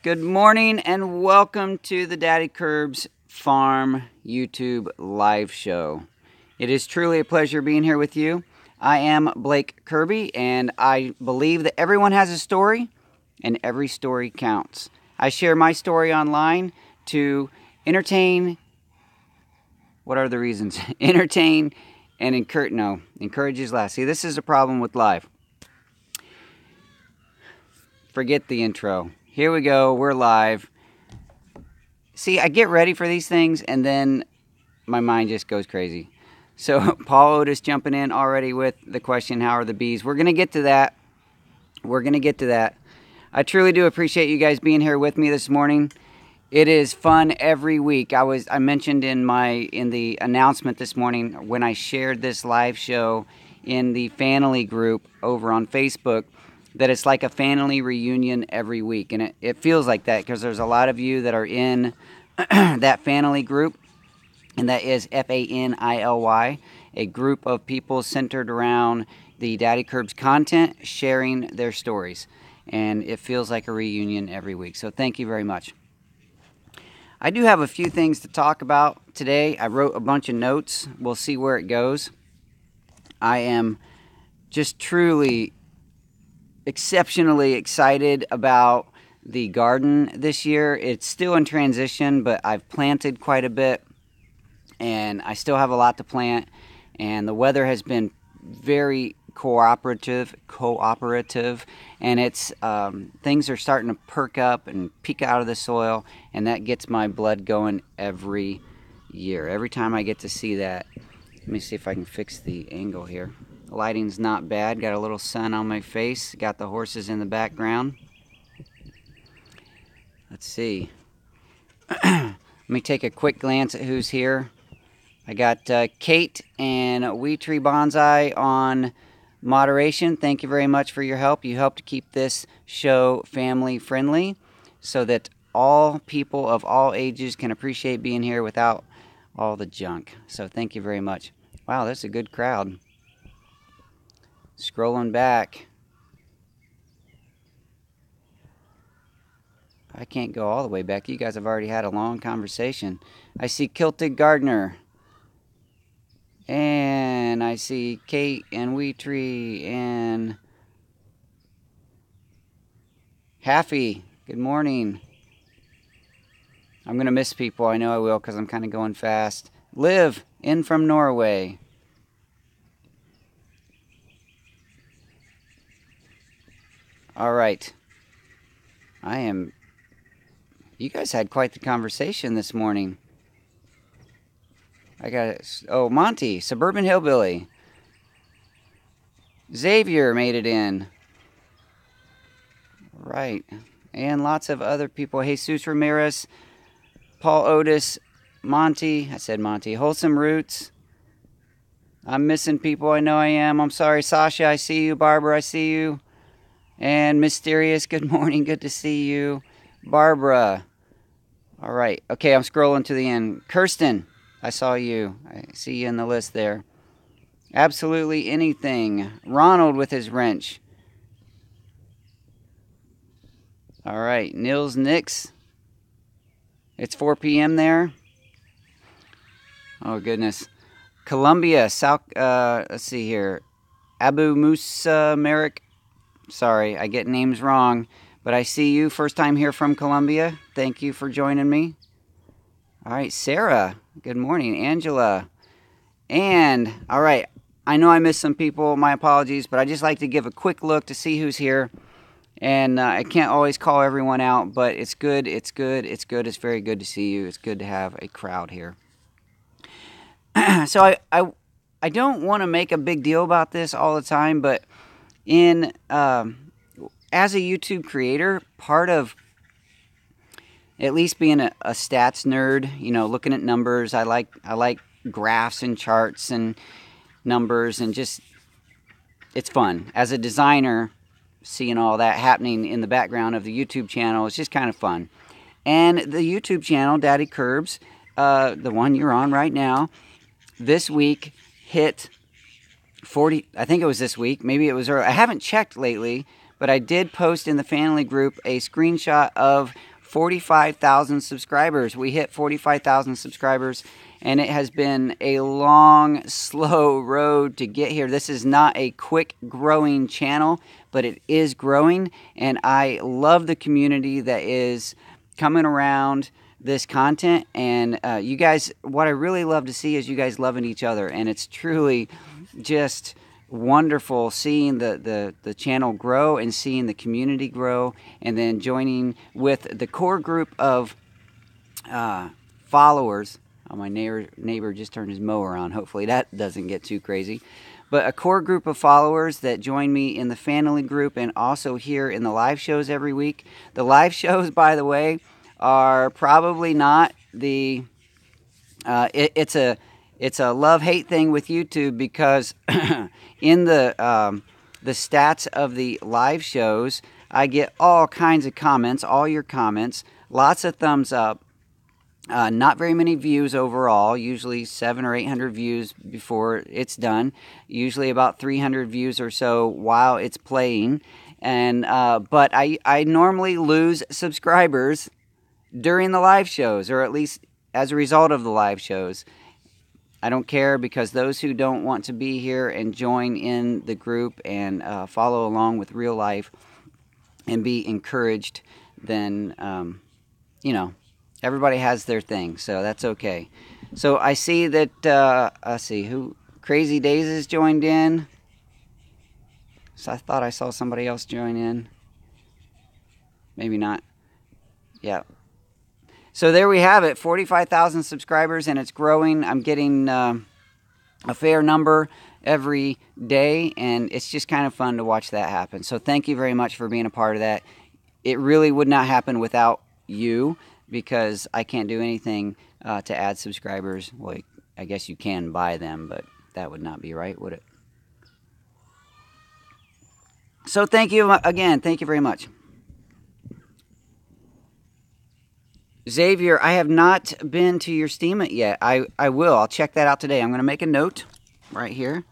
Good morning and welcome to the Daddykirbs Farm YouTube live show. It is truly a pleasure being here with you. I am Blake Kirby, and I believe that everyone has a story and every story counts. I share my story online to entertain. What are the reasons? Entertain and encourage is last. See, this is a problem with live. Forget the intro. Here we go. We're live. See, I get ready for these things, and then my mind just goes crazy. So, Paul Otis jumping in already with the question, how are the bees? We're going to get to that. I truly do appreciate you guys being here with me this morning. It is fun every week. I mentioned in the announcement this morning when I shared this live show in the family group over on Facebook that it's like a family reunion every week. And it feels like that because there's a lot of you that are in that family group. And that is FANILY, a group of people centered around the Daddykirbs content, sharing their stories. And it feels like a reunion every week. So thank you very much. I do have a few things to talk about today. I wrote a bunch of notes. We'll see where it goes. I am just truly exceptionally excited about the garden this year. It's still in transition, but I've planted quite a bit, and I still have a lot to plant, and the weather has been very cooperative, and it's things are starting to perk up and peek out of the soil, and that gets my blood going every year. Every time I get to see that. Let me see if I can fix the angle here. The lighting's not bad. Got a little sun on my face. Got the horses in the background. Let's see. Let me take a quick glance at who's here. I got Kate and Wee Tree Bonsai on moderation. Thank you very much for your help. You help to keep this show family friendly so that all people of all ages can appreciate being here without all the junk. So thank you very much. Wow, that's a good crowd. Scrolling back. I can't go all the way back. You guys have already had a long conversation. I see Kilted Gardener. And I see Kate and Wee Tree and Haffy. Good morning. I'm going to miss people. I know I will because I'm kind of going fast. Liv, in from Norway. All right. You guys had quite the conversation this morning. Monty, Suburban Hillbilly. Xavier made it in. Right. And lots of other people. Jesus Ramirez, Paul Otis, Monty. I said Monty. Wholesome Roots. I'm missing people. I know I am. I'm sorry. Sasha, I see you. Barbara, I see you. And Mysterious, good morning. Good to see you. Barbara. All right. Okay, I'm scrolling to the end. Kirsten, I saw you. I see you in the list there. Absolutely anything. Ronald with his wrench. All right. Nils Nix. It's 4 p.m. there. Oh, goodness. Columbia, South, let's see here. Abu Musa Merrick. Sorry, I get names wrong, but I see you. First time here from Columbia. Thank you for joining me. All right, Sarah. Good morning. Angela. And, all right, I know I missed some people. My apologies, but I just like to give a quick look to see who's here. And I can't always call everyone out, but it's good. It's very good to see you. It's good to have a crowd here. So I don't want to make a big deal about this all the time, but as a YouTube creator, part of at least being a stats nerd, looking at numbers, I like graphs and charts and numbers, and just it's fun. As a designer, seeing all that happening in the background of the YouTube channel is just kind of fun. And the YouTube channel, Daddykirbs, the one you're on right now, this week hit 40, I think it was this week, maybe it was early. I haven't checked lately, but I did post in the family group a screenshot of 45,000 subscribers. We hit 45,000 subscribers, and it has been a long, slow road to get here. This is not a quick growing channel, but it is growing, and I love the community that is coming around this content. And you guys, what I really love to see is you guys loving each other, and it's truly just wonderful seeing the channel grow and seeing the community grow, and then joining with the core group of followers. Oh, my neighbor just turned his mower on. Hopefully that doesn't get too crazy. But a core group of followers that join me in the family group and also here in the live shows every week. The live shows, by the way, are probably not the it's a love-hate thing with YouTube, because in the stats of the live shows, I get all kinds of comments, all your comments, lots of thumbs up, not very many views overall, usually 700 or 800 views before it's done, usually about 300 views or so while it's playing, and but I normally lose subscribers during the live shows, or at least as a result of the live shows. I don't care, because those who don't want to be here and join in the group and follow along with real life and be encouraged, then, you know, everybody has their thing, so that's okay. So I see that, let's see, who, Crazy Days has joined in. So I thought I saw somebody else join in. Maybe not. Yeah. So there we have it, 45,000 subscribers, and it's growing. I'm getting a fair number every day, and it's just kind of fun to watch that happen. So thank you very much for being a part of that. It really would not happen without you, because I can't do anything to add subscribers. Well, I guess you can buy them, but that would not be right, would it? So thank you again. Thank you very much. Xavier, I have not been to your Steemit yet. I will. I'll check that out today. I'm going to make a note right here.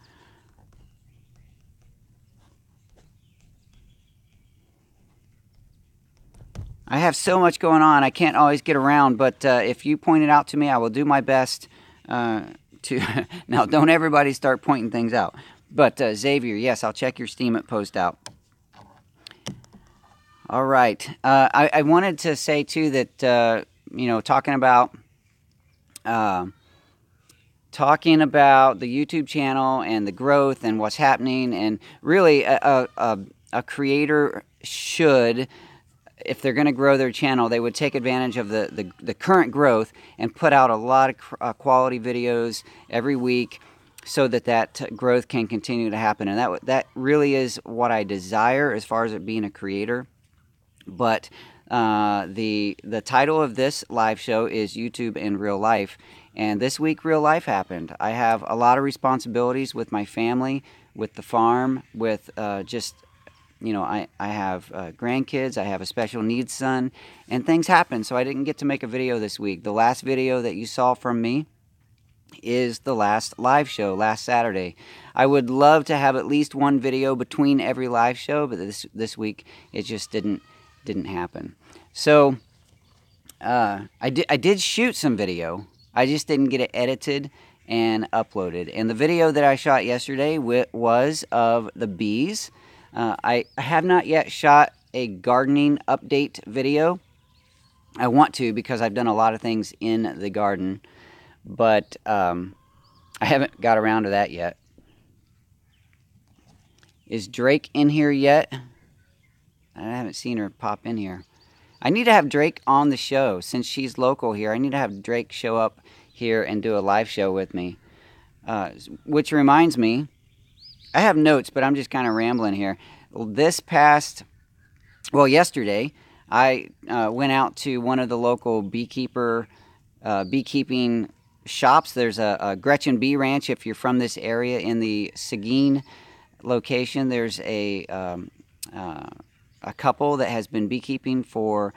I have so much going on, I can't always get around, but if you point it out to me, I will do my best to... Now, don't everybody start pointing things out. But Xavier, yes, I'll check your Steemit post out. All right. I wanted to say, too, that, you know, talking about the YouTube channel and the growth and what's happening, and really a creator should, if they're going to grow their channel, they would take advantage of the current growth and put out a lot of quality videos every week, so that growth can continue to happen. And that really is what I desire as far as it being a creator. But the title of this live show is YouTube in Real Life. And this week, real life happened. I have a lot of responsibilities with my family, with the farm, with just, you know, I have grandkids, I have a special needs son, and things happen. So I didn't get to make a video this week. The last video that you saw from me is the last live show, last Saturday. I would love to have at least one video between every live show, but this week it just didn't happen. So I did shoot some video. I just didn't get it edited and uploaded. And the video that I shot yesterday was of the bees. I have not yet shot a gardening update video. I want to, because I've done a lot of things in the garden, but I haven't got around to that yet. Is Drake in here yet? I haven't seen her pop in here. I need to have Drake on the show. Since she's local here, I need to have Drake show up here and do a live show with me. Which reminds me, I have notes, but I'm just kind of rambling here. Yesterday, I went out to one of the local beekeeping shops. There's a Gretchen Bee Ranch. If you're from this area in the Seguin location, there's a couple that has been beekeeping for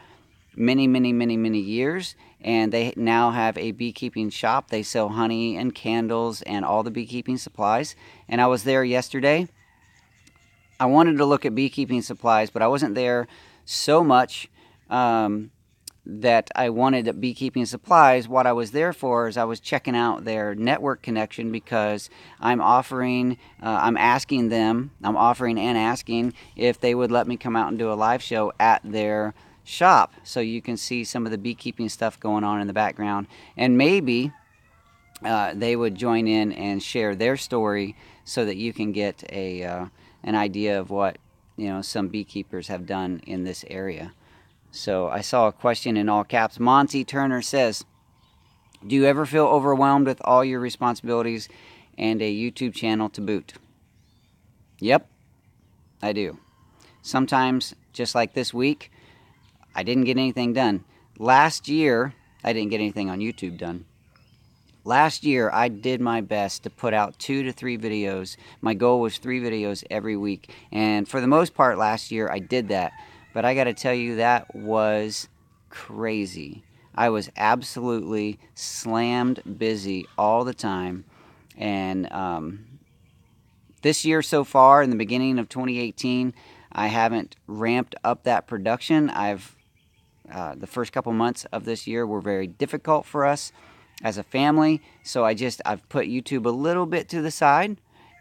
many years, and they now have a beekeeping shop. They sell honey and candles and all the beekeeping supplies. And I was there yesterday. I wanted to look at beekeeping supplies, but I wasn't there so much that I wanted beekeeping supplies, what I was there for is I was checking out their network connection, because I'm offering and asking if they would let me come out and do a live show at their shop, so you can see some of the beekeeping stuff going on in the background, and maybe they would join in and share their story, so that you can get an idea of what some beekeepers have done in this area. So I saw a question in all caps. Monte Turner says, do you ever feel overwhelmed with all your responsibilities and a YouTube channel to boot? Yep, I do. Sometimes, just like this week, I didn't get anything done. Last year, I didn't get anything on YouTube done. Last year, I did my best to put out 2 to 3 videos. My goal was 3 videos every week. And for the most part last year, I did that. But I got to tell you, that was crazy. I was absolutely slammed busy all the time. And this year so far, in the beginning of 2018, I haven't ramped up that production. The first couple months of this year were very difficult for us as a family, so I've put YouTube a little bit to the side,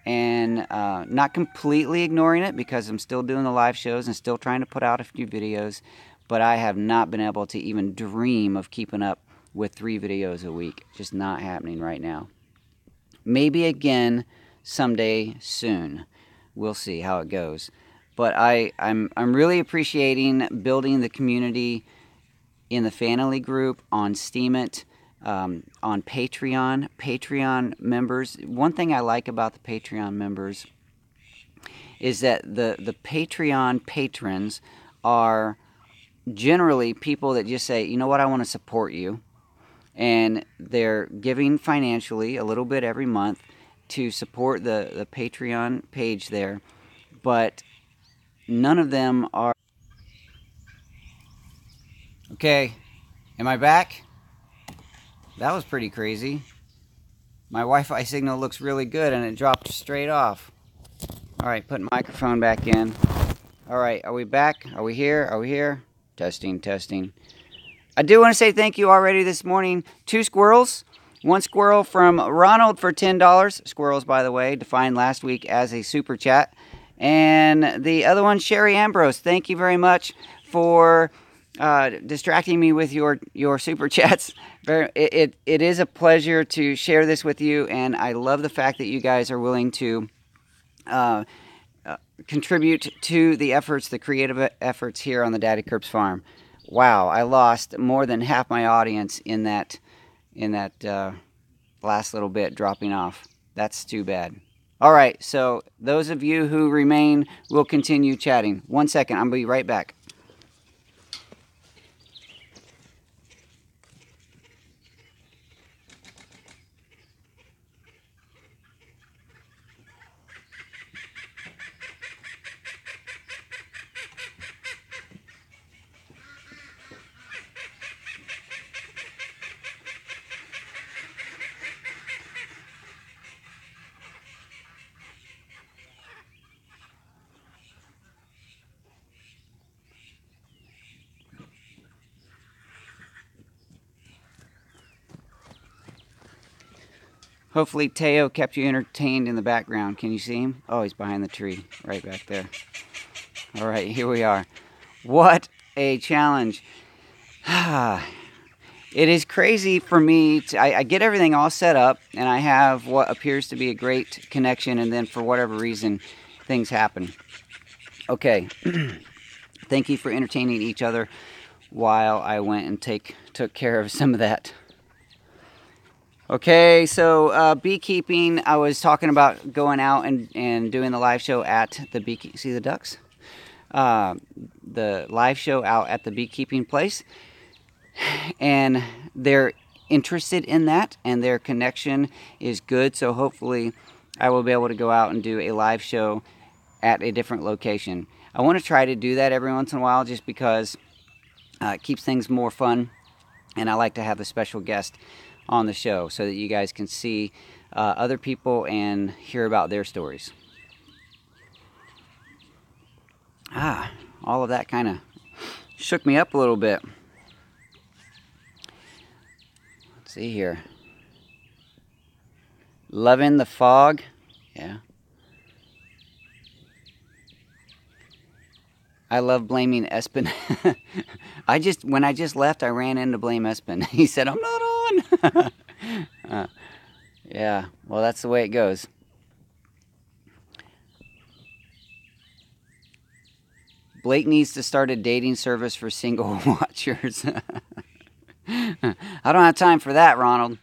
and not completely ignoring it, because I'm still doing the live shows and still trying to put out a few videos, but I have not been able to even dream of keeping up with 3 videos a week. Just not happening right now. Maybe again someday soon. We'll see how it goes. But I'm really appreciating building the community in the family group, on Steemit, on Patreon members. One thing I like about the Patreon members is that the Patreon patrons are generally people that just say, you know what, I want to support you, and they're giving financially a little bit every month to support the Patreon page there, but none of them are... Okay, am I back? That was pretty crazy. My Wi-Fi signal looks really good and it dropped straight off. Alright, put microphone back in. Alright, are we back? Are we here? Are we here? Testing, testing. I do want to say thank you already this morning. 2 squirrels. 1 squirrel from Ronald for $10. Squirrels, by the way, defined last week as a super chat. And the other one, Sherry Ambrose. Thank you very much for distracting me with your super chats. It is a pleasure to share this with you, and I love the fact that you guys are willing to contribute to the efforts, the creative efforts here on the Daddykirbs farm. Wow, I lost more than half my audience in that last little bit dropping off. That's too bad. All right, so those of you who remain will continue chatting. 1 second, I'll be right back. Hopefully Teo kept you entertained in the background. Can you see him? Oh, he's behind the tree, right back there. All right, here we are. What a challenge. It is crazy for me. I get everything all set up, and I have what appears to be a great connection, and then for whatever reason, things happen. Okay. Thank you for entertaining each other while I went and took care of some of that. Okay, so beekeeping, I was talking about going out and doing the live show at the beekeeping. See the ducks? The live show out at the beekeeping place. And they're interested in that, and their connection is good. So hopefully I will be able to go out and do a live show at a different location. I want to try to do that every once in a while just because it keeps things more fun. And I like to have a special guest on the show so that you guys can see other people and hear about their stories. All of that kind of shook me up a little bit. see here. Loving the fog. Yeah. I love blaming Espen. When I just left, I ran in to blame Espen. He said, I'm not on. Yeah, well, that's the way it goes. Blake needs to start a dating service for single watchers. I don't have time for that, Ronald.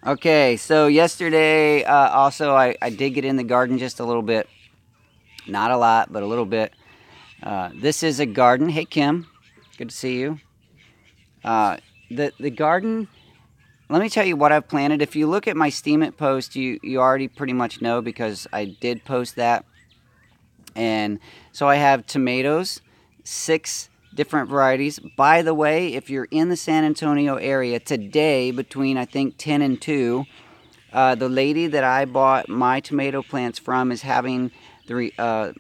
Okay, so yesterday, also, I did get in the garden just a little bit. Not a lot, but a little bit. This is a garden. Hey, Kim. Good to see you. The garden, let me tell you what I've planted. If you look at my Steam It post, you already pretty much know because I did post that. And so I have tomatoes, 6 different varieties. By the way, if you're in the San Antonio area today, between I think 10 and 2, the lady that I bought my tomato plants from is having the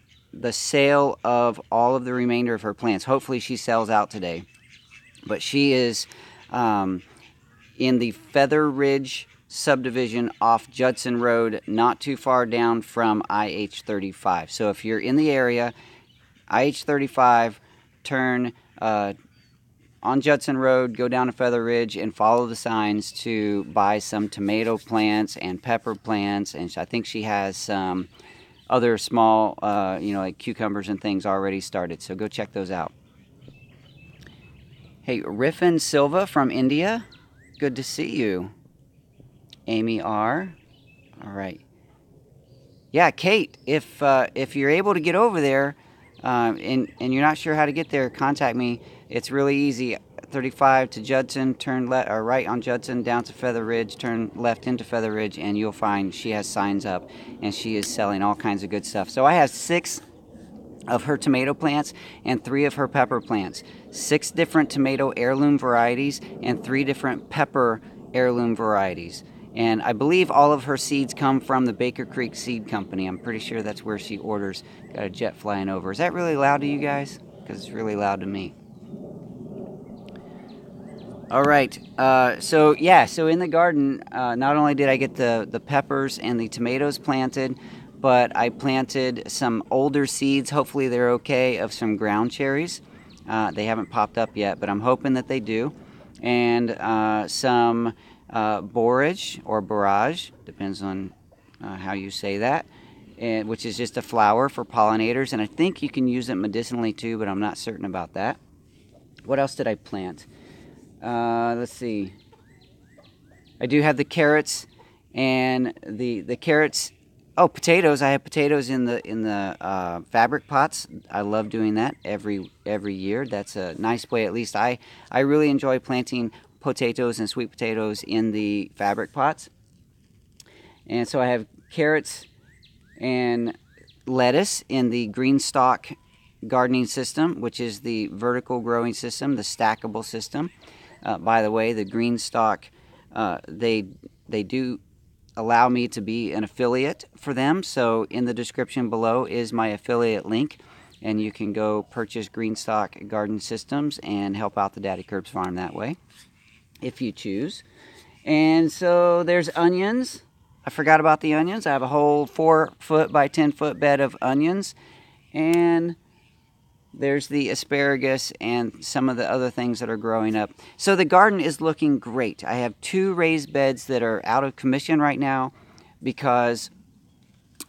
sale of all of the remainder of her plants. Hopefully she sells out today. But she is in the Feather Ridge subdivision off Judson Road, not too far down from IH-35. So if you're in the area, IH-35, turn on Judson Road, go down to Feather Ridge, and follow the signs to buy some tomato plants and pepper plants. And I think she has some other small, like cucumbers and things already started. So go check those out. Hey, Riffin Silva from India. Good to see you. Amy R. All right. Yeah, Kate, if you're able to get over there and you're not sure how to get there, contact me. It's really easy. 35 to Judson, turn right on Judson, down to Feather Ridge, turn left into Feather Ridge, and you'll find she has signs up, and she is selling all kinds of good stuff. So I have 6 of her tomato plants and 3 of her pepper plants. 6 different tomato heirloom varieties and 3 different pepper heirloom varieties. And I believe all of her seeds come from the Baker Creek Seed Company. I'm pretty sure that's where she orders. Got a jet flying over. Is that really loud to you guys? Because it's really loud to me. All right. So in the garden, not only did I get the peppers and the tomatoes planted, but I planted some older seeds. Hopefully they're okay, of some ground cherries. They haven't popped up yet, but I'm hoping that they do. And some borage or barrage, depends on how you say that, which is just a flower for pollinators. And I think you can use it medicinally too, but I'm not certain about that. What else did I plant? Let's see. I do have the carrots and the carrots. Oh, potatoes. I have potatoes in the fabric pots. I love doing that every year. That's a nice way. At least I really enjoy planting potatoes and sweet potatoes in the fabric pots. And so I have carrots and lettuce in the green stalk gardening system, which is the vertical growing system, the stackable system. By the way, the green stalk, they do allow me to be an affiliate for them. So in the description below is my affiliate link, and you can go purchase Greenstock Garden Systems and help out the Daddykirbs farm that way, if you choose. And so there's onions. I forgot about the onions. I have a whole 4-foot by 10-foot bed of onions. And there's the asparagus and some of the other things that are growing up. So the garden is looking great. I have 2 raised beds that are out of commission right now because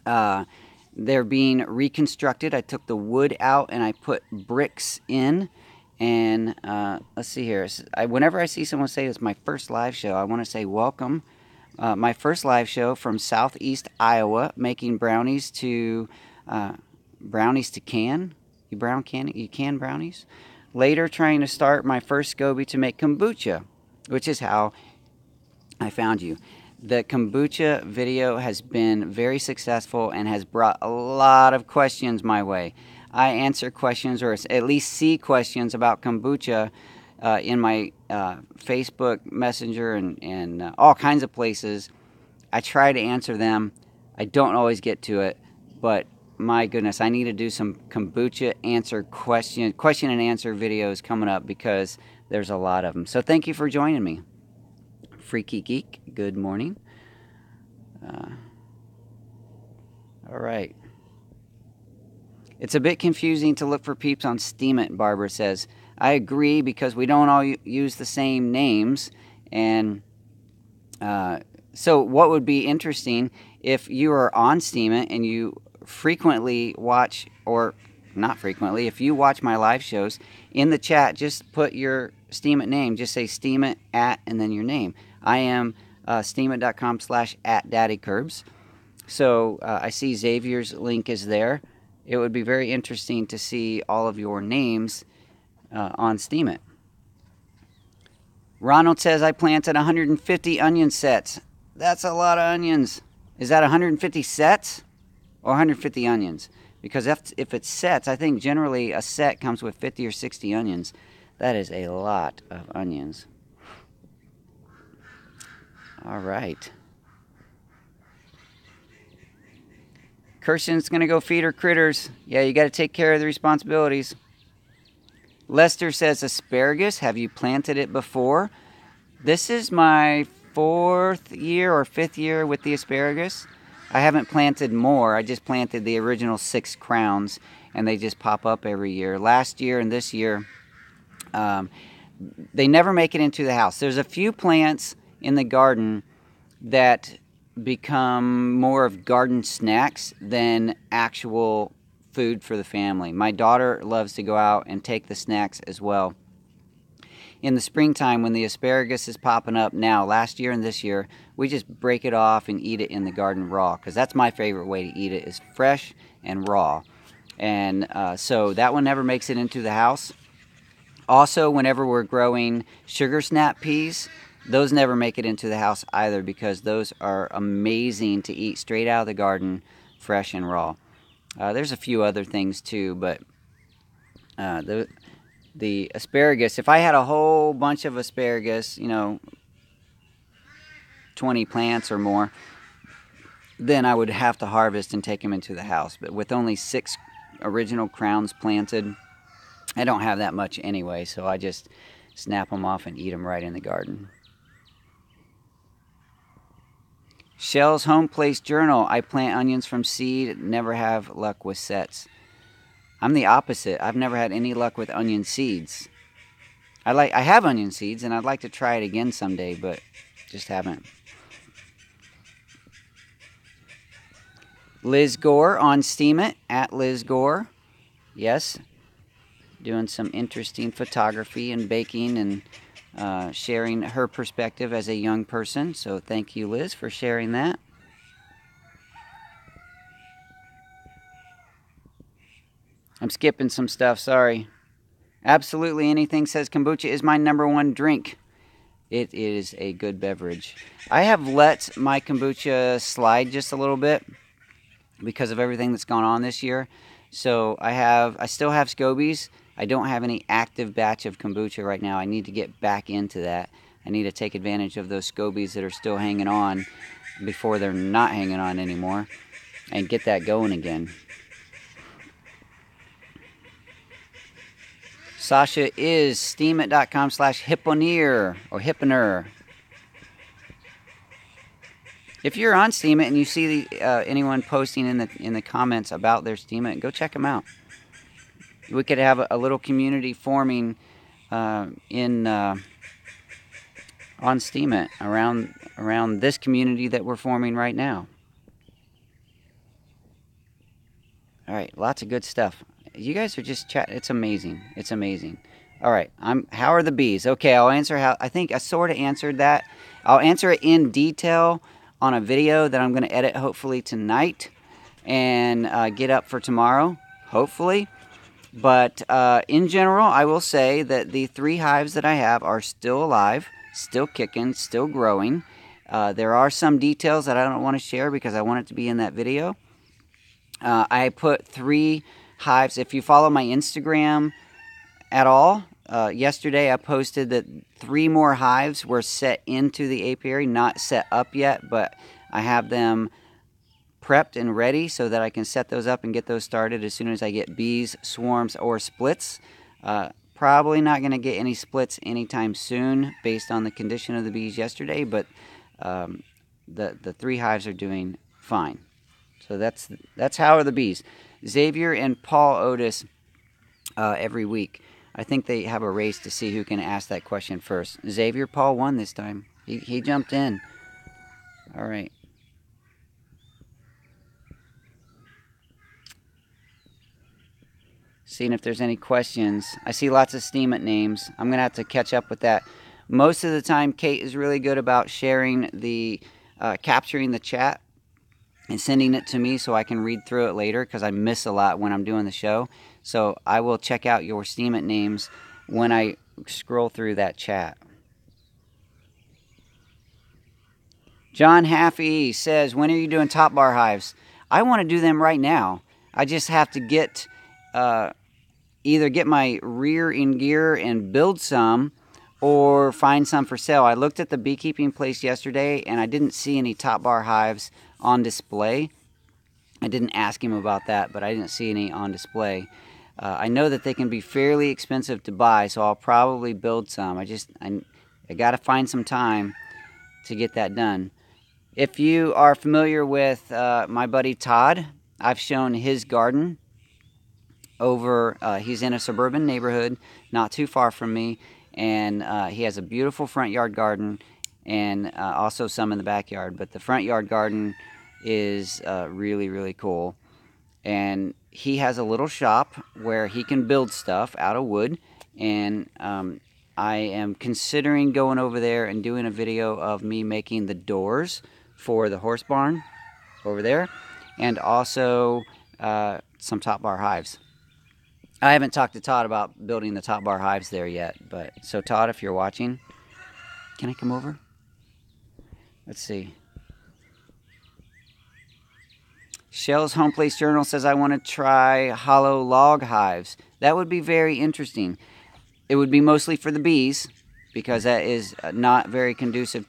they're being reconstructed. I took the wood out and I put bricks in. And let's see here. Whenever I see someone say it's my first live show, I want to say welcome. My first live show from Southeast Iowa, making brownies to can. You can brownies. Later, trying to start my first SCOBY to make kombucha, which is how I found you. The kombucha video has been very successful and has brought a lot of questions my way. I answer questions, or at least see questions about kombucha in my Facebook Messenger and all kinds of places. I try to answer them. I don't always get to it, but my goodness, I need to do some kombucha question and answer videos coming up because there's a lot of them. So thank you for joining me. Freaky Geek, good morning. All right. It's a bit confusing to look for peeps on Steemit, Barbara says. I agree, because we don't all use the same names. And so what would be interesting if you are on Steemit and you frequently watch, or not frequently, if you watch my live shows, in the chat, just put your Steemit name. Just say Steemit @ and then your name. I am steemit.com/@Daddykirbs. So I see Xavier's link is there. It would be very interesting to see all of your names on Steemit. Ronald says, I planted 150 onion sets. That's a lot of onions. Is that 150 sets or 150 onions? Because if it's sets, I think generally a set comes with 50 or 60 onions. That is a lot of onions. All right. Kirsten's going to go feed her critters. Yeah, you got to take care of the responsibilities. Lester says, asparagus, have you planted it before? This is my 4th year or 5th year with the asparagus. I haven't planted more. I just planted the original 6 crowns, and they just pop up every year. Last year and this year, they never make it into the house. There's a few plants in the garden that become more of garden snacks than actual food for the family. My daughter loves to go out and take the snacks as well. In the springtime, when the asparagus is popping up now, last year and this year, we just break it off and eat it in the garden raw, because that's my favorite way to eat it, is fresh and raw. And so that one never makes it into the house. Also, whenever we're growing sugar snap peas, those never make it into the house either, because those are amazing to eat straight out of the garden, fresh and raw. There's a few other things too, but the asparagus, if I had a whole bunch of asparagus, 20 plants or more, then I would have to harvest and take them into the house. But with only 6 original crowns planted, I don't have that much anyway, so I just snap them off and eat them right in the garden. Shell's Home Place Journal. I plant onions from seed, never have luck with sets. I'm the opposite. I've never had any luck with onion seeds. I have onion seeds, and I'd like to try it again someday, but just haven't. Liz Gore on Steemit, @Liz Gore. Yes, doing some interesting photography and baking and sharing her perspective as a young person. So thank you, Liz, for sharing that. I'm skipping some stuff, sorry. Absolutely anything says kombucha is my #1 drink. It is a good beverage. I have let my kombucha slide just a little bit because of everything that's gone on this year. So I still have scobies. I don't have any active batch of kombucha right now. I need to get back into that. I need to take advantage of those scobies that are still hanging on before they're not hanging on anymore and get that going again. Sasha is steemit.com/hipponeer or hipponer. If you're on Steemit and you see anyone posting in the comments about their Steemit, go check them out. We could have a little community forming on Steemit around this community that we're forming right now. All right, lots of good stuff. You guys are just chatting. It's amazing. It's amazing. All right, how are the bees? Okay, I'll answer how. I think I sort of answered that. I'll answer it in detail on a video that I'm going to edit hopefully tonight and get up for tomorrow, hopefully. But in general, I will say that the 3 hives that I have are still alive, still kicking, still growing. There are some details that I don't want to share because I want it to be in that video. I put 3 hives. If you follow my Instagram at all, yesterday I posted that 3 more hives were set into the apiary, not set up yet, but I have them prepped and ready so that I can set those up and get those started as soon as I get bees, swarms, or splits. Probably not going to get any splits anytime soon based on the condition of the bees yesterday, but the 3 hives are doing fine. So that's how are the bees. Xavier and Paul Otis every week. I think they have a race to see who can ask that question first. Xavier, Paul won this time. He jumped in. All right. Seeing if there's any questions. I see lots of Steemit names. I'm going to have to catch up with that. Most of the time, Kate is really good about sharing the, capturing the chat and sending it to me so I can read through it later, because I miss a lot when I'm doing the show. So I will check out your Steemit names when I scroll through that chat. John Haffey says, when are you doing top bar hives? I want to do them right now. I just have to get either get my rear in gear and build some, or find some for sale. I looked at the beekeeping place yesterday and I didn't see any top bar hives on display. I didn't ask him about that, but I didn't see any on display. I know that they can be fairly expensive to buy, so I'll probably build some. I got to find some time to get that done. If you are familiar with my buddy Todd, I've shown his garden over, he's in a suburban neighborhood not too far from me, and he has a beautiful front yard garden and also some in the backyard, but the front yard garden is really, really cool. And he has a little shop where he can build stuff out of wood, and I am considering going over there and doing a video of me making the doors for the horse barn over there, and also some top bar hives. I haven't talked to Todd about building the top bar hives there yet, but so Todd, if you're watching, can I come over? Let's see. Shell's Home Place Journal says, I want to try hollow log hives. That would be very interesting. It would be mostly for the bees, because that is not very conducive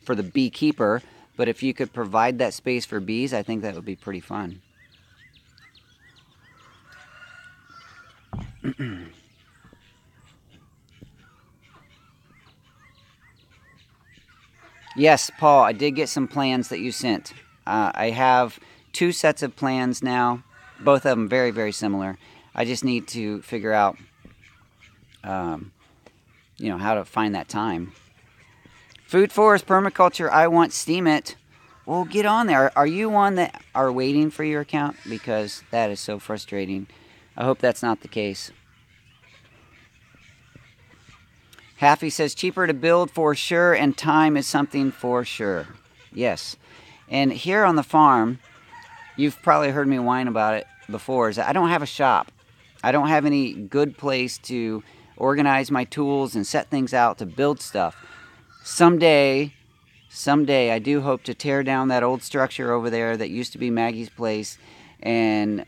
for the beekeeper. But if you could provide that space for bees, I think that would be pretty fun. Yes, Paul, I did get some plans that you sent. I have 2 sets of plans now, both of them very, very similar. I just need to figure out, how to find that time. Food Forest Permaculture, I want Steemit. Well, get on there. Are you one that are waiting for your account? Because that is so frustrating. I hope that's not the case. Haffey says, cheaper to build for sure, and time is something for sure. Yes. And here on the farm, you've probably heard me whine about it before, is that I don't have a shop. I don't have any good place to organize my tools and set things out to build stuff. Someday, I do hope to tear down that old structure over there that used to be Maggie's place and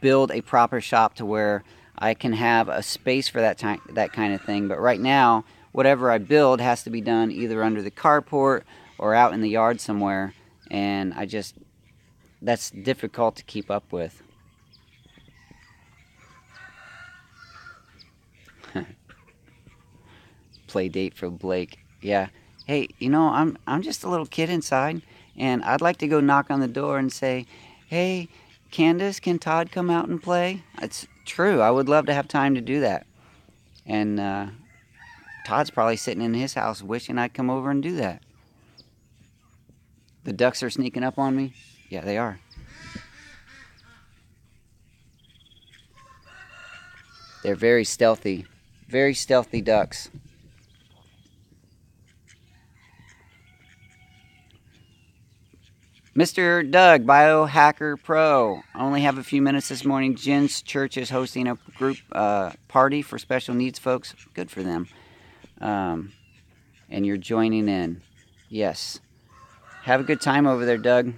build a proper shop to where I can have a space for that kind of thing. But right now, whatever I build has to be done either under the carport or out in the yard somewhere, and that's difficult to keep up with. Play date for Blake. Yeah. Hey, I'm just a little kid inside, and I'd like to go knock on the door and say, hey, Candace, can Todd come out and play? It's true. I would love to have time to do that. And Todd's probably sitting in his house wishing I'd come over and do that. The ducks are sneaking up on me. Yeah, they are. They're very stealthy ducks. Mr. Doug, Biohacker Pro. I only have a few minutes this morning. Jen's church is hosting a group party for special needs folks. Good for them. And you're joining in. Yes. Have a good time over there, Doug.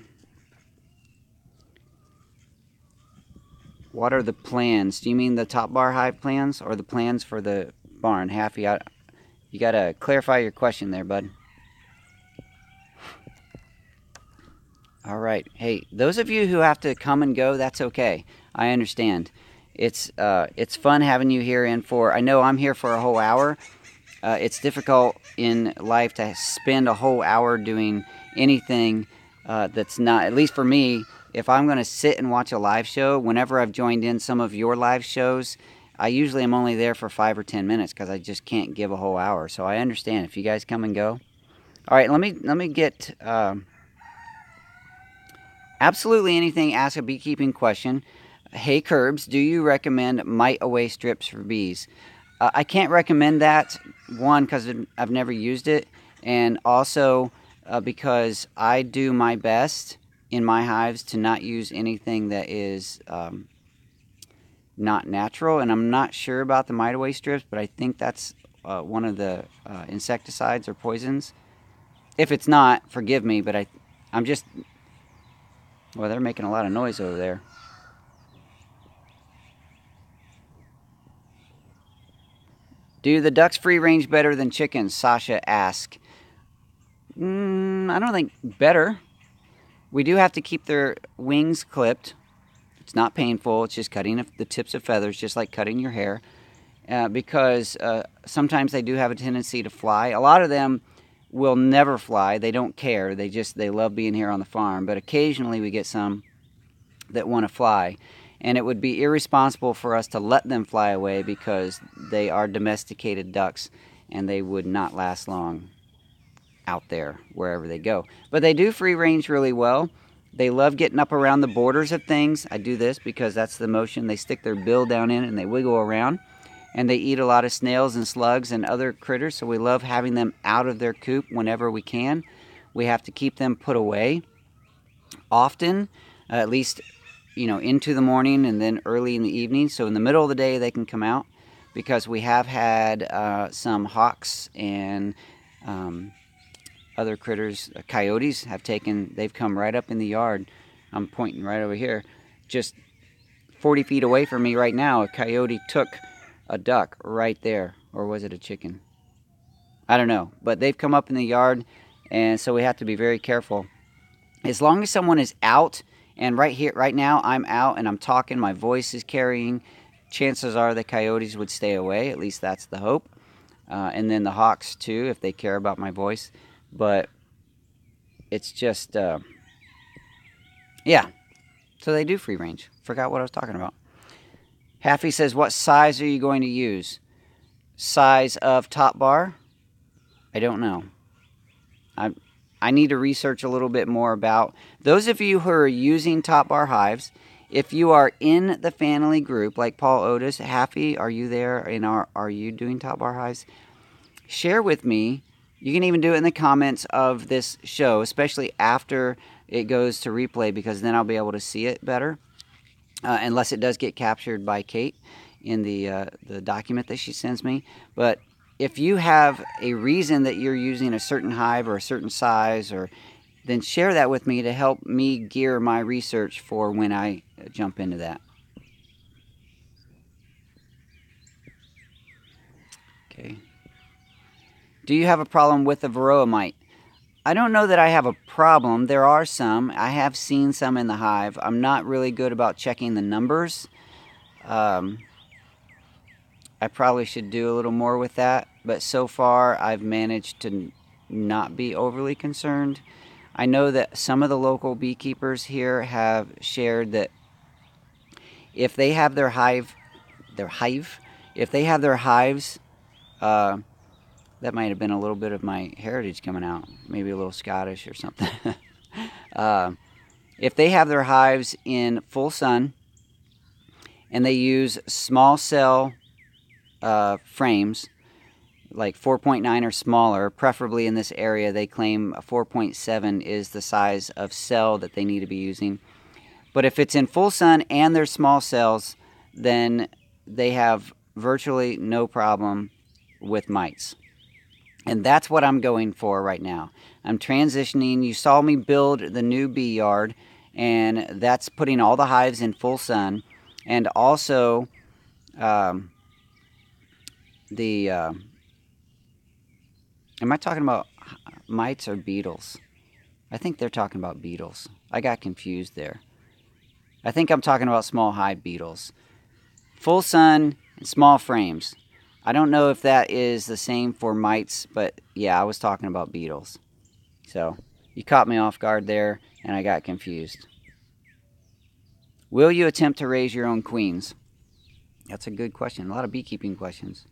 What are the plans? Do you mean the top bar hive plans or the plans for the barn? Happy, you got to clarify your question there, bud. All right. Hey, those of you who have to come and go, that's okay. I understand. It's fun having you here I know I'm here for a whole hour. It's difficult in life to spend a whole hour doing anything that's not, at least for me, if I'm going to sit and watch a live show, whenever I've joined in some of your live shows, I usually am only there for 5 or 10 minutes because I just can't give a whole hour. So I understand if you guys come and go. All right, let me get absolutely anything. Ask a beekeeping question. Hey Kirbs, do you recommend mite away strips for bees? I can't recommend that, one, because I've never used it, and also because I do my best in my hives to not use anything that is not natural, and I'm not sure about the mite away strips, but I think that's one of the insecticides or poisons. If it's not, forgive me, but I'm just... Well, they're making a lot of noise over there. Do the ducks free range better than chickens? Sasha asked. I don't think better. We do have to keep their wings clipped. It's not painful. It's just cutting the tips of feathers, just like cutting your hair. Because sometimes they do have a tendency to fly. A lot of them will never fly. They don't care. They love being here on the farm. But occasionally we get some that want to fly. And it would be irresponsible for us to let them fly away because they are domesticated ducks and they would not last long out there wherever they go. But they do free range really well. They love getting up around the borders of things. I do this because that's the motion. They stick their bill down in it and they wiggle around. And they eat a lot of snails and slugs and other critters, so we love having them out of their coop whenever we can. We have to keep them put away often, at least into the morning and then early in the evening. So in the middle of the day they can come out, because we have had some hawks and other critters, coyotes they've come right up in the yard. I'm pointing right over here. Just 40 feet away from me right now, a coyote took a duck right there. Or was it a chicken? I don't know. But they've come up in the yard, and so we have to be very careful. As long as someone is out, and right now I'm out and I'm talking, my voice is carrying, chances are the coyotes would stay away. At least that's the hope. And then the hawks too, if they care about my voice. But it's just, yeah. So they do free range. Forgot what I was talking about. Haffy says, what size are you going to use? Size of top bar? I don't know. I need to research a little bit more about those of you who are using top bar hives. If you are in the family group, like Paul Otis, Haffy, are you there? And are you doing top bar hives? Share with me. You can even do it in the comments of this show, especially after it goes to replay, because then I'll be able to see it better. Unless it does get captured by Kate in the document that she sends me. But if you have a reason that you're using a certain hive or a certain size, then share that with me to help me gear my research for when I jump into that. Okay. Do you have a problem with the varroa mite? I don't know that I have a problem. There are some. I have seen some in the hive. I'm not really good about checking the numbers. I probably should do a little more with that. But so far, I've managed to not be overly concerned. I know that some of the local beekeepers here have shared that if they have their hives, that might have been a little bit of my heritage coming out. Maybe a little Scottish or something. If they have their hives in full sun and they use small cell frames, like 4.9 or smaller, preferably in this area, they claim 4.7 is the size of cell that they need to be using. But if it's in full sun and they're small cells, then they have virtually no problem with mites. And that's what I'm going for right now. I'm transitioning. You saw me build the new bee yard, and that's putting all the hives in full sun. And also, am I talking about mites or beetles? I think they're talking about beetles. I got confused there. I think I'm talking about small hive beetles. Full sun and small frames. I don't know if that is the same for mites, but yeah, I was talking about beetles. So you caught me off guard there, and I got confused. Will you attempt to raise your own queens? That's a good question. A lot of beekeeping questions.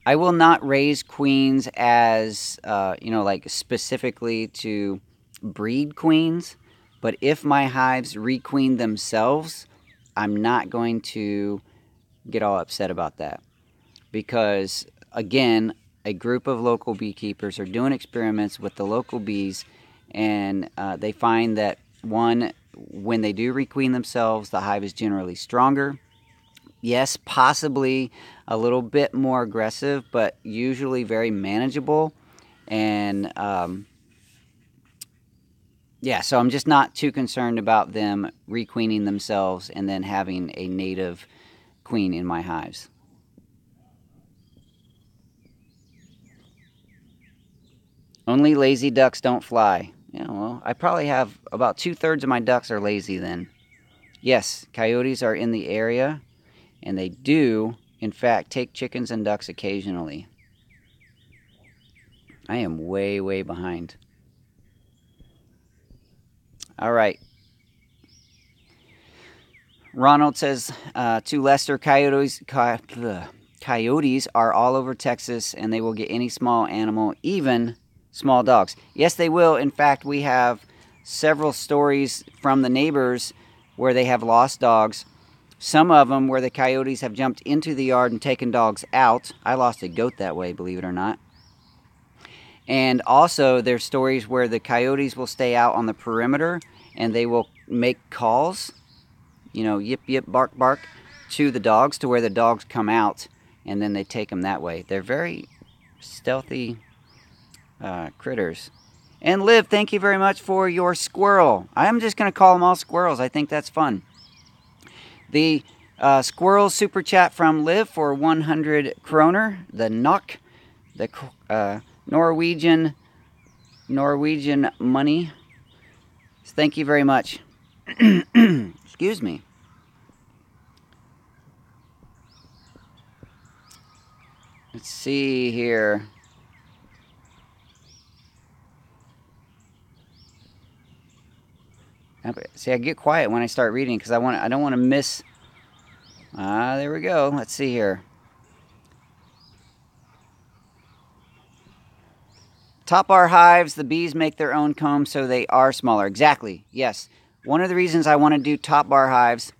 I will not raise queens as, like specifically to breed queens. But if my hives requeen themselves, I'm not going to get all upset about that. Because, again, a group of local beekeepers are doing experiments with the local bees, and they find that, one, when they do requeen themselves, the hive is generally stronger. Yes, possibly a little bit more aggressive, but usually very manageable. And so I'm just not too concerned about them requeening themselves and then having a native queen in my hives. Only lazy ducks don't fly. Yeah, well, I probably have about 2/3 of my ducks are lazy then. Yes, coyotes are in the area, and they do, in fact, take chickens and ducks occasionally. I am way, way behind. All right. Ronald says, to Lester, coyotes are all over Texas, and they will get any small animal, even small dogs. Yes, they will. In fact, we have several stories from the neighbors where they have lost dogs. Some of them where the coyotes have jumped into the yard and taken dogs out. I lost a goat that way, believe it or not. And also there's stories where the coyotes will stay out on the perimeter and they will make calls, yip, yip, bark, bark, to the dogs to where the dogs come out, and then they take them that way. They're very stealthy critters. And Liv, thank you very much for your squirrel. I'm just going to call them all squirrels. I think that's fun. The squirrel super chat from Liv for 100 kroner. The NOK, the Norwegian money. Thank you very much. Excuse me. Let's see here. See, I get quiet when I start reading because I don't want to miss. There we go. Let's see here. Top bar hives, the bees make their own comb, so they are smaller. Exactly. Yes. One of the reasons I want to do top bar hives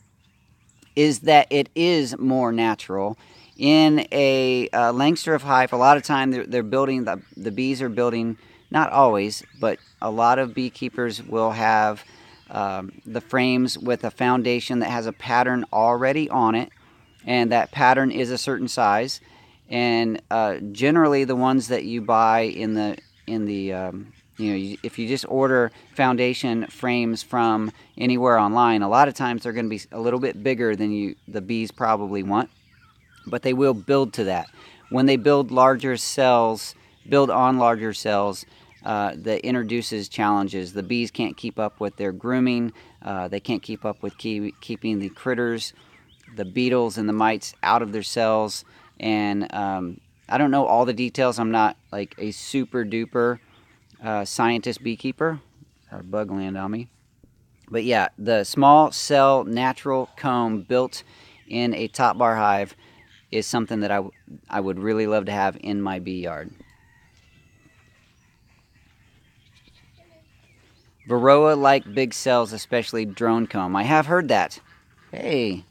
is that it is more natural. In a Langstroth hive, a lot of time they're building, the bees are building, not always, but a lot of beekeepers will have the frames with a foundation that has a pattern already on it, and that pattern is a certain size. And generally, the ones that you buy in the if you just order foundation frames from anywhere online, a lot of times they're going to be a little bit bigger than the bees probably want, but they will build to that. When they build on larger cells, that introduces challenges. The bees can't keep up with their grooming. They can't keep up with keeping the critters, the beetles and the mites out of their cells. And I don't know all the details. I'm not like a super duper scientist beekeeper. Our bug land on me. But yeah, the small cell natural comb built in a top bar hive is something that I would really love to have in my bee yard. Varroa like big cells, especially drone comb. I have heard that. Hey.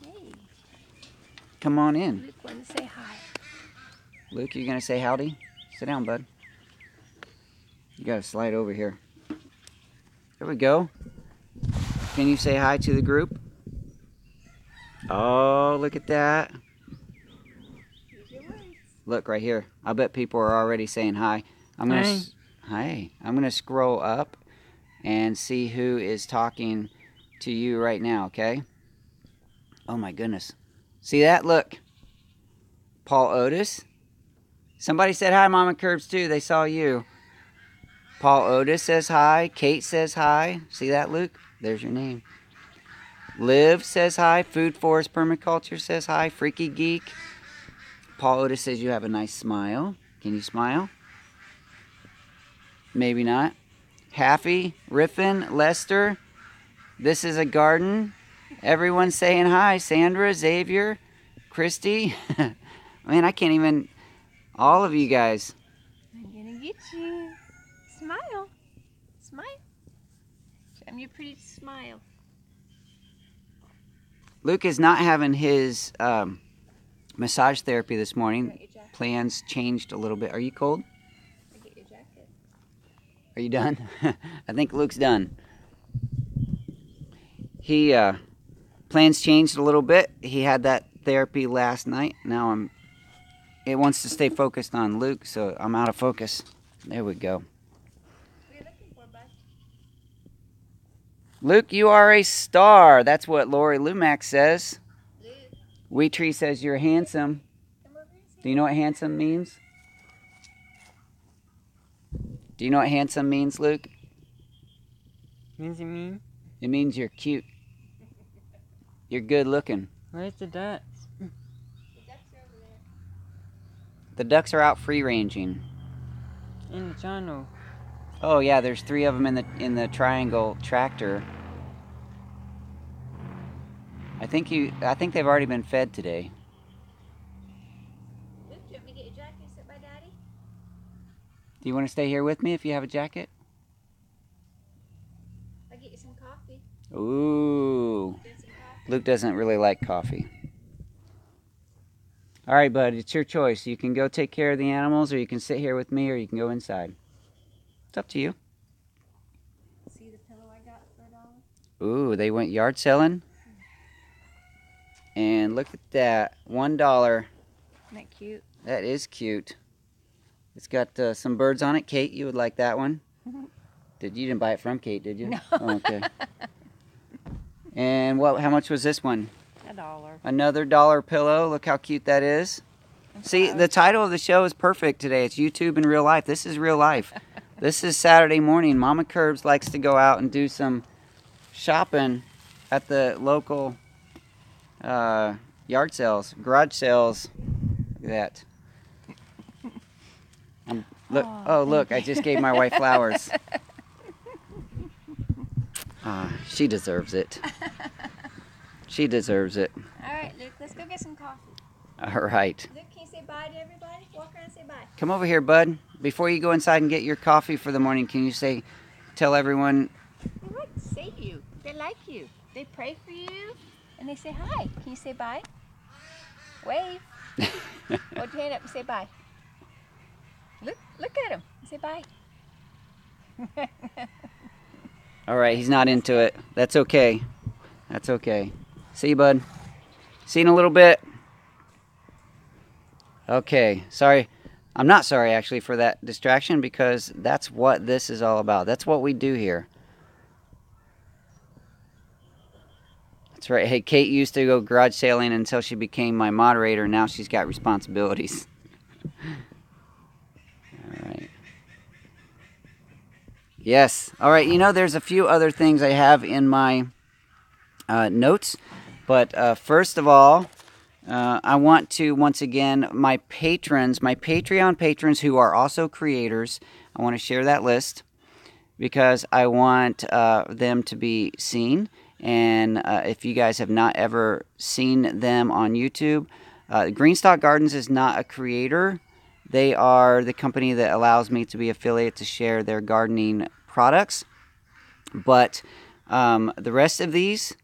Come on in. Luke wanted to say hi. Luke, you going to say howdy? Sit down, bud. You got to slide over here. There we go. Can you say hi to the group? Oh, look at that. Look right here. I bet people are already saying hi. I'm going to scroll up and see who is talking to you right now, okay? Oh my goodness. See that? Look. Paul Otis. Somebody said hi, Mama Curbs, too. They saw you. Paul Otis says hi. Kate says hi. See that, Luke? There's your name. Liv says hi. Food Forest Permaculture says hi. Freaky Geek. Paul Otis says you have a nice smile. Can you smile? Maybe not. Happy, Riffin, Lester. This is a garden. Everyone's saying hi. Sandra, Xavier, Christy. Man, I can't even... All of you guys. I'm gonna get you. Smile. Smile. Show me your pretty smile. Luke is not having his massage therapy this morning. Plans changed a little bit. Are you cold? I get your jacket. Are you done? I think Luke's done. He plans changed a little bit. He had that therapy last night. Now it wants to stay focused on Luke, so I'm out of focus. There we go. What are you looking for, bud? Luke, you are a star. That's what Lori Lumack says. Luke. Wee Tree says you're handsome. Come over here and say Do you know what handsome means? Do you know what handsome means, Luke? What does it mean? It means you're cute. You're good looking. Where's the ducks? the ducks are over there. The ducks are out free ranging. In the channel. Oh yeah, there's 3 of them in the triangle tractor. I think they've already been fed today. Luke, do you want me to get your jacket and sit by Daddy? Do you want to stay here with me if you have a jacket? I'll get you some coffee. Ooh. Get some coffee. Luke doesn't really like coffee. All right, bud, it's your choice. You can go take care of the animals, or you can sit here with me, or you can go inside. It's up to you. See the pillow I got for $1? Ooh, they went yard selling. And look at that, $1. Isn't that cute? That is cute. It's got some birds on it. Kate, you would like that one? You didn't buy it from Kate, did you? No. Oh, okay. And how much was this one? $1. Another $1 pillow. Look how cute that is. See, the title of the show is perfect today. It's YouTube in real life. This is real life. This is Saturday morning. Mama Curbs likes to go out and do some shopping at the local yard sales, garage sales. Look at that. Look, I just gave my wife flowers. She deserves it. She deserves it. All right, Luke, let's go get some coffee. All right. Luke, can you say bye to everybody? Walk around and say bye. Come over here, bud. Before you go inside and get your coffee for the morning, can you tell everyone? They like to say you. They like you. They pray for you, and they say hi. Can you say bye? Wave. Hold your hand up and say bye. Look at him. Say bye. All right, he's not into it. That's okay. That's okay. See you, bud. See you in a little bit. Okay, sorry. I'm not sorry, actually, for that distraction, because that's what this is all about. That's what we do here. That's right. Hey, Kate used to go garage sailing until she became my moderator. Now she's got responsibilities. All right. Yes. All right. You know, there's a few other things I have in my notes. But first of all, I want to, once again, my Patreon patrons who are also creators, I want to share that list because I want them to be seen. And if you guys have not ever seen them on YouTube, Greenstock Gardens is not a creator. They are the company that allows me to be affiliate to share their gardening products. But the rest of these,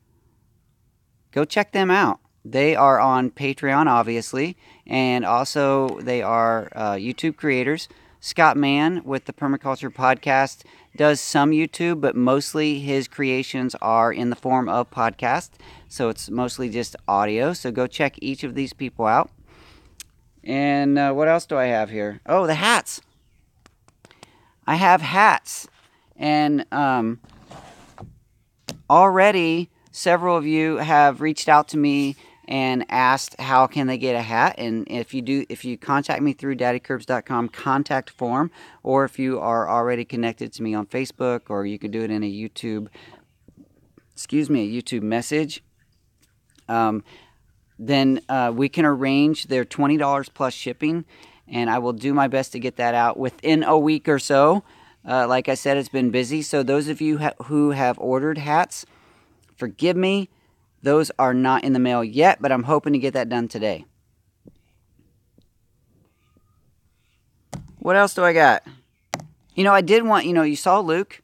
go check them out. They are on Patreon, obviously, and also they are YouTube creators. Scott Mann with the Permaculture Podcast does some YouTube, but mostly his creations are in the form of podcast, so it's mostly just audio. So go check each of these people out. And what else do I have here? Oh, the hats. I have hats, and already several of you have reached out to me and asked how can they get a hat. And if you contact me through daddykirbs.com contact form, or if you are already connected to me on Facebook, or you can do it in a YouTube YouTube message, then we can arrange their $20 plus shipping, and I will do my best to get that out within a week or so. Like I said, it's been busy, so those of you who have ordered hats, forgive me, those are not in the mail yet, but I'm hoping to get that done today. What else do I got? I did want, you saw Luke.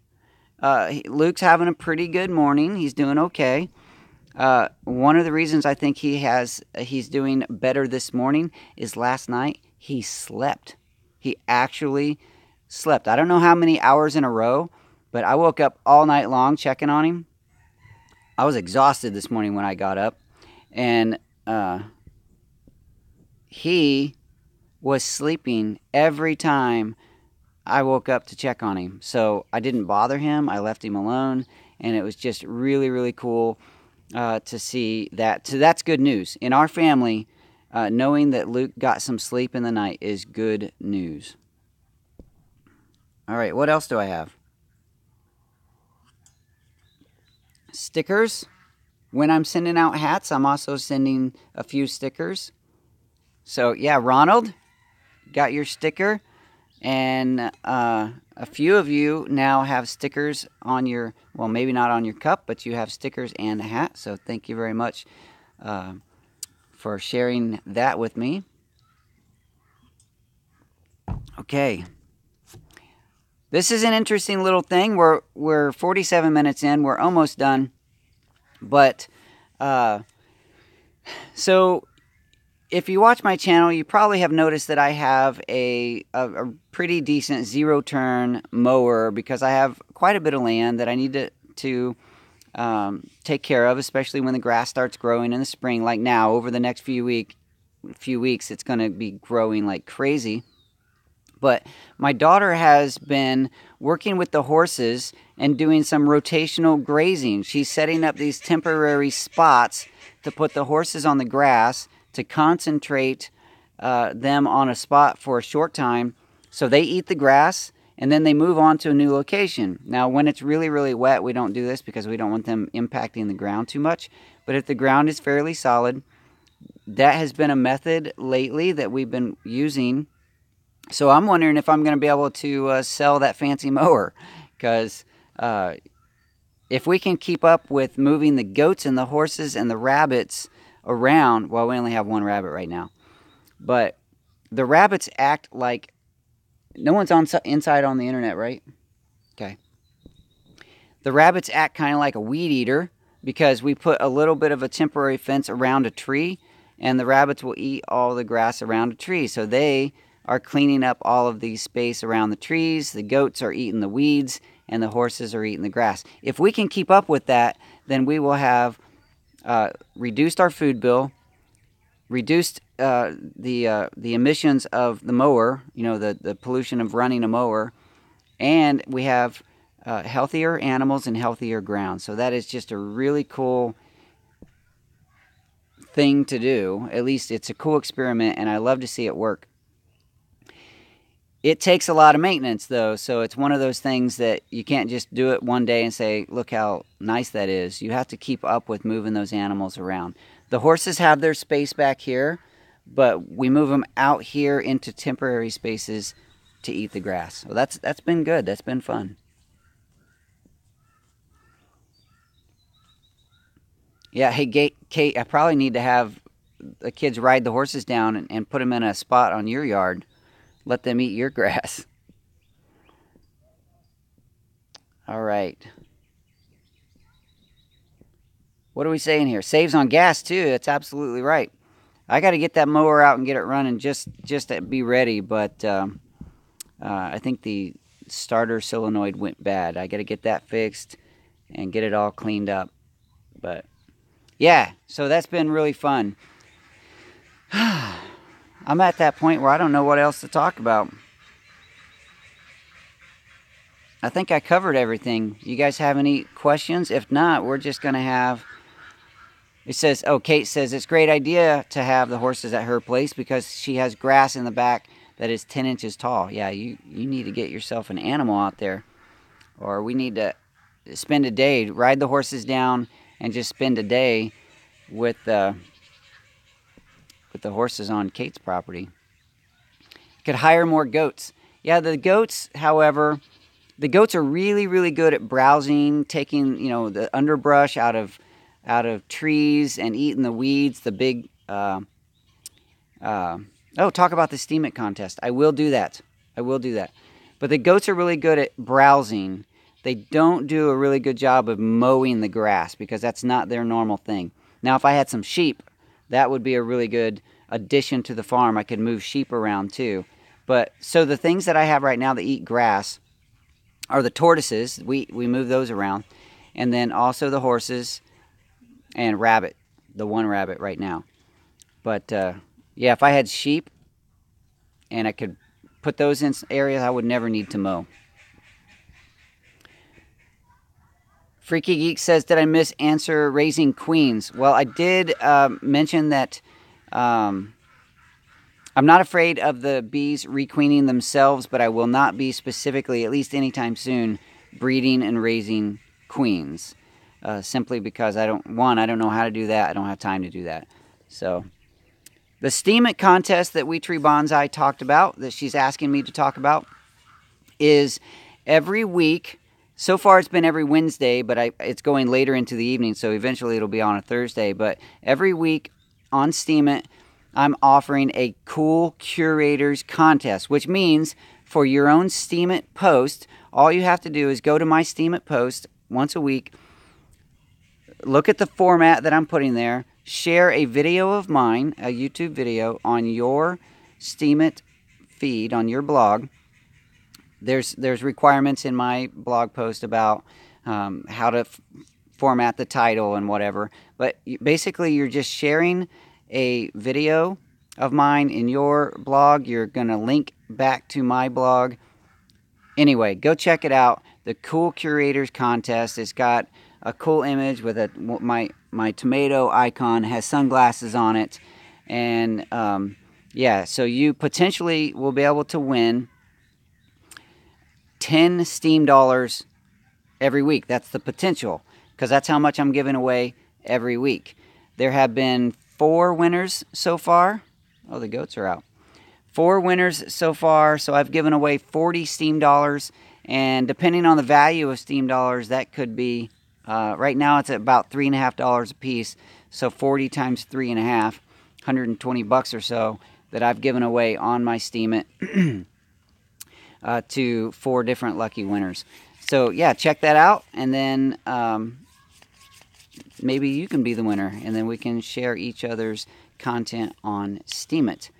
Luke's having a pretty good morning. He's doing okay. One of the reasons I think he's doing better this morning is last night he slept. He actually slept. I don't know how many hours in a row, but I woke up all night long checking on him. I was exhausted this morning when I got up, and he was sleeping every time I woke up to check on him. So I didn't bother him. I left him alone, and it was just really, really cool to see that. So that's good news. In our family, knowing that Luke got some sleep in the night is good news. All right, what else do I have? Stickers. When I'm sending out hats, I'm also sending a few stickers. So, yeah, Ronald, got your sticker. And a few of you now have stickers on your, well, maybe not on your cup, but you have stickers and a hat. So thank you very much for sharing that with me. Okay. This is an interesting little thing. We're 47 minutes in. We're almost done. But, so if you watch my channel, you probably have noticed that I have a pretty decent zero-turn mower because I have quite a bit of land that I need to take care of, especially when the grass starts growing in the spring. Like now, over the next few weeks, it's going to be growing like crazy. But my daughter has been working with the horses and doing some rotational grazing. She's setting up these temporary spots to put the horses on the grass to concentrate them on a spot for a short time so they eat the grass and then they move on to a new location. Now, when it's really, really wet, we don't do this because we don't want them impacting the ground too much. But if the ground is fairly solid, that has been a method lately that we've been using. So I'm wondering if I'm going to be able to sell that fancy mower, because if we can keep up with moving the goats and the horses and the rabbits around, well, we only have one rabbit right now, but the rabbits act like, no one's inside on the internet, right? Okay. The rabbits act kind of like a weed eater because we put a little bit of a temporary fence around a tree, and the rabbits will eat all the grass around a tree. So they are cleaning up all of the space around the trees. The goats are eating the weeds, and the horses are eating the grass. If we can keep up with that, then we will have reduced our food bill, reduced the emissions of the mower, the pollution of running a mower, and we have healthier animals and healthier ground. So that is just a really cool thing to do. At least it's a cool experiment, and I love to see it work. It takes a lot of maintenance, though, so it's one of those things that you can't just do it one day and say, look how nice that is. You have to keep up with moving those animals around. The horses have their space back here, but we move them out here into temporary spaces to eat the grass. So that's been good. That's been fun. Yeah, hey, Kate, I probably need to have the kids ride the horses down and put them in a spot on your yard. Let them eat your grass. All right. What are we saying here? Saves on gas, too. That's absolutely right. I got to get that mower out and get it running just to be ready. But I think the starter solenoid went bad. I got to get that fixed and get it all cleaned up. But, yeah, so that's been really fun. I'm at that point where I don't know what else to talk about. I think I covered everything. You guys have any questions? If not, we're just going to have... It says, Kate says, it's a great idea to have the horses at her place because she has grass in the back that is 10 inches tall. Yeah, you need to get yourself an animal out there. Or we need to spend a day, ride the horses down, and just spend a day with the horses on Kate's property. Could hire more goats. Yeah, the goats, however, the goats are really, really good at browsing, taking, the underbrush out of trees and eating the weeds, the big, talk about the Steam It contest. I will do that. But the goats are really good at browsing. They don't do a really good job of mowing the grass because that's not their normal thing. Now, if I had some sheep, that would be a really good addition to the farm. I could move sheep around too. But so the things that I have right now that eat grass are the tortoises. We move those around. And then also the horses and rabbit, the one rabbit right now. But if I had sheep and I could put those in areas, I would never need to mow. Freaky Geek says, did I miss answer raising queens? Well, I did mention that I'm not afraid of the bees requeening themselves, but I will not be specifically, at least anytime soon, breeding and raising queens. Simply because I don't know how to do that. I don't have time to do that. So the Steam It contest that We Tree Bonsai talked about, that she's asking me to talk about, is every week. So far it's been every Wednesday, but it's going later into the evening, so eventually it'll be on a Thursday. But every week on Steam It, I'm offering a Cool Curators contest, which means for your own Steam It post, all you have to do is go to my Steam It post once a week, look at the format that I'm putting there, share a video of mine, a YouTube video, on your Steam It feed, on your blog. There's requirements in my blog post about how to format the title and whatever. But basically, you're just sharing a video of mine in your blog. You're going to link back to my blog. Anyway, go check it out. The Cool Curators contest. It's got a cool image with my tomato icon, has sunglasses on it. And so you potentially will be able to win 10 Steam dollars every week. That's the potential, because that's how much I'm giving away every week. There have been 4 winners so far. Oh, the goats are out. 4 winners so far, so I've given away 40 Steam dollars, and depending on the value of Steam dollars, that could be, right now it's at about $3.50 a piece, so 40 times 3.5, $120 or so that I've given away on my Steam It. To 4 different lucky winners. So yeah, check that out, and then maybe you can be the winner, and then we can share each other's content on Steam It.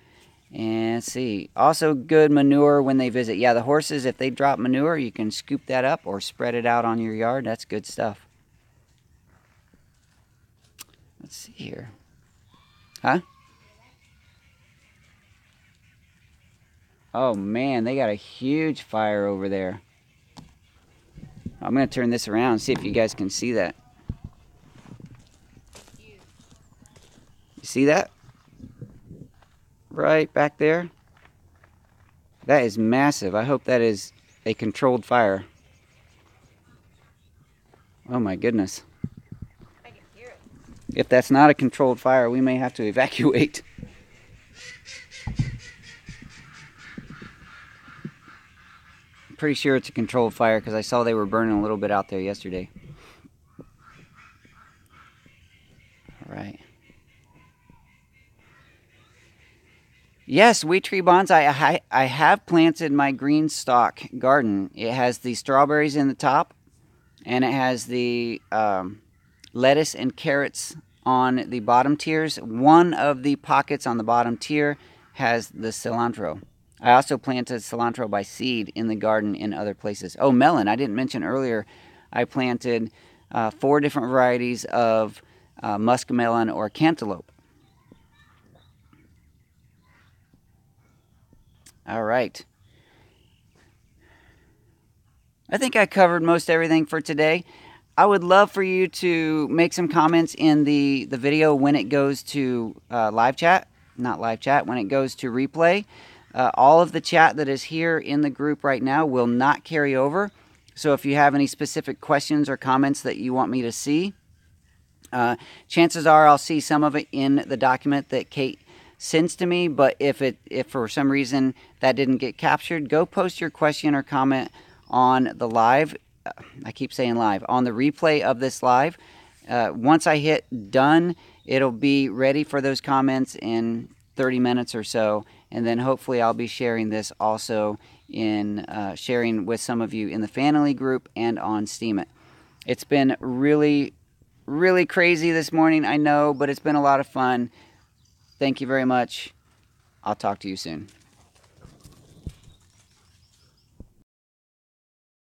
And let's see, also good manure when they visit. Yeah, the horses, if they drop manure, you can scoop that up or spread it out on your yard. That's good stuff. Let's see here. Huh? Oh man, they got a huge fire over there. I'm going to turn this around and see if you guys can see that. You see that? Right back there? That is massive. I hope that is a controlled fire. Oh my goodness. I can hear it. If that's not a controlled fire, we may have to evacuate. Pretty sure it's a controlled fire because I saw they were burning a little bit out there yesterday. All right. Yes, We Tree Bonsai. I have planted my green stalk garden. It has the strawberries in the top, and it has the lettuce and carrots on the bottom tiers. One of the pockets on the bottom tier has the cilantro. I also planted cilantro by seed in the garden in other places. Oh, melon. I didn't mention earlier, I planted 4 different varieties of muskmelon or cantaloupe. All right. I think I covered most everything for today. I would love for you to make some comments in the video when it goes to live chat. Not live chat, when it goes to replay. All of the chat that is here in the group right now will not carry over. So if you have any specific questions or comments that you want me to see, chances are I'll see some of it in the document that Kate sends to me. But if for some reason that didn't get captured, go post your question or comment on the live. I keep saying live, on the replay of this live. Once I hit done, it'll be ready for those comments in 30 minutes or so. And then hopefully I'll be sharing this also in sharing with some of you in the family group and on Steam It. It's been really, really crazy this morning, I know, but it's been a lot of fun. Thank you very much. I'll talk to you soon.